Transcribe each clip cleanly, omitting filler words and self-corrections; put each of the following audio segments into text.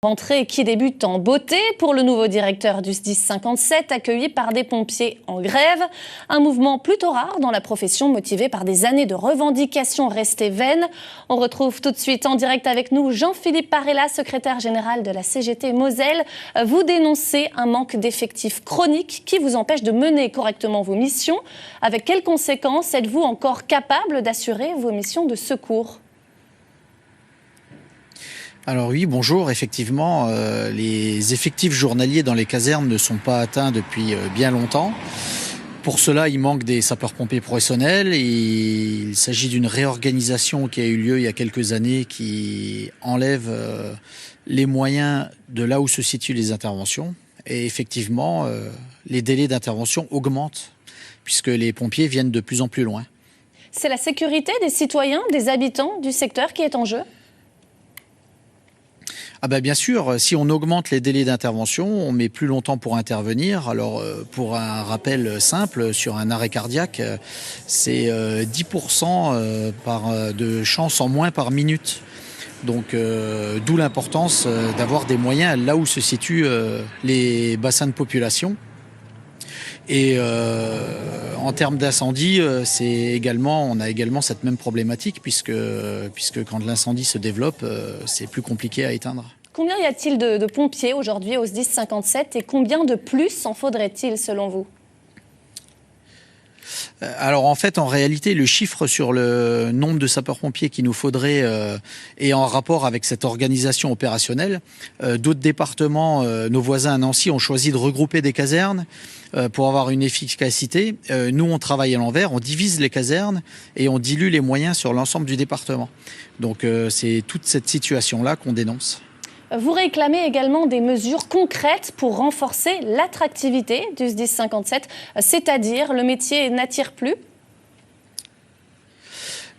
Rentrée qui débute en beauté pour le nouveau directeur du SDIS 57, accueilli par des pompiers en grève. Un mouvement plutôt rare dans la profession, motivé par des années de revendications restées vaines. On retrouve tout de suite en direct avec nous Jean-Philippe Parella, secrétaire général de la CGT Moselle. Vous dénoncez un manque d'effectifs chronique qui vous empêche de mener correctement vos missions. Avec quelles conséquences êtes-vous encore capable d'assurer vos missions de secours ? Alors oui, bonjour. Effectivement, les effectifs journaliers dans les casernes ne sont pas atteints depuis bien longtemps. Pour cela, il manque des sapeurs-pompiers professionnels et il s'agit d'une réorganisation qui a eu lieu il y a quelques années qui enlève les moyens de là où se situent les interventions. Et effectivement, les délais d'intervention augmentent puisque les pompiers viennent de plus en plus loin. C'est la sécurité des citoyens, des habitants du secteur qui est en jeu ? Ah ben bien sûr, si on augmente les délais d'intervention, on met plus longtemps pour intervenir. Alors pour un rappel simple, sur un arrêt cardiaque, c'est 10% de chance en moins par minute. Donc d'où l'importance d'avoir des moyens là où se situent les bassins de population. Et en termes d'incendie, on a également cette même problématique puisque quand l'incendie se développe, c'est plus compliqué à éteindre. Combien y a-t-il de pompiers aujourd'hui au SDIS 57 et combien de plus en faudrait-il selon vous ? Alors en fait, en réalité, le chiffre sur le nombre de sapeurs-pompiers qu'il nous faudrait est en rapport avec cette organisation opérationnelle. D'autres départements, nos voisins à Nancy, ont choisi de regrouper des casernes pour avoir une efficacité. Nous, on travaille à l'envers, on divise les casernes et on dilue les moyens sur l'ensemble du département. Donc c'est toute cette situation-là qu'on dénonce. Vous réclamez également des mesures concrètes pour renforcer l'attractivité du SDIS 57, c'est-à-dire le métier n'attire plus ?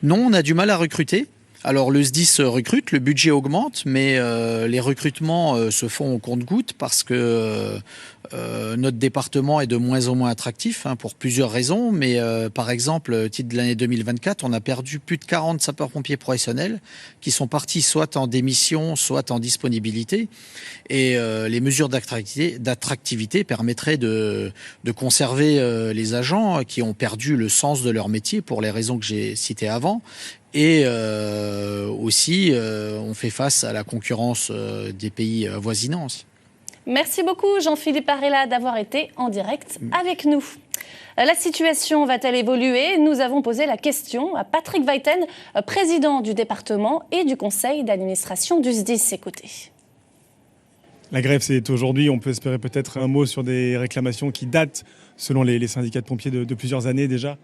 Non, on a du mal à recruter. Alors le SDIS recrute, le budget augmente, mais les recrutements se font au compte-gouttes parce que notre département est de moins en moins attractif pour plusieurs raisons. Mais par exemple, au titre de l'année 2024, on a perdu plus de 40 sapeurs-pompiers professionnels qui sont partis soit en démission, soit en disponibilité. Et les mesures d'attractivité permettraient de conserver les agents qui ont perdu le sens de leur métier pour les raisons que j'ai citées avant. Et aussi, on fait face à la concurrence des pays voisinants aussi. Merci beaucoup Jean-Philippe Parella d'avoir été en direct avec nous. La situation va-t-elle évoluer ? Nous avons posé la question à Patrick Weiten, président du département et du conseil d'administration du SDIS. Écoutez. La grève, c'est aujourd'hui. On peut espérer peut-être un mot sur des réclamations qui datent, selon les syndicats de pompiers, de plusieurs années déjà.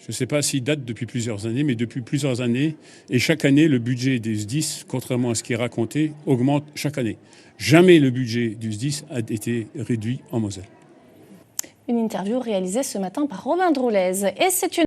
Je ne sais pas s'il date depuis plusieurs années, mais depuis plusieurs années. Et chaque année, le budget des SDIS, contrairement à ce qui est raconté, augmente chaque année. Jamais le budget du SDIS a été réduit en Moselle. Une interview réalisée ce matin par Robin Droulez. Et c'est une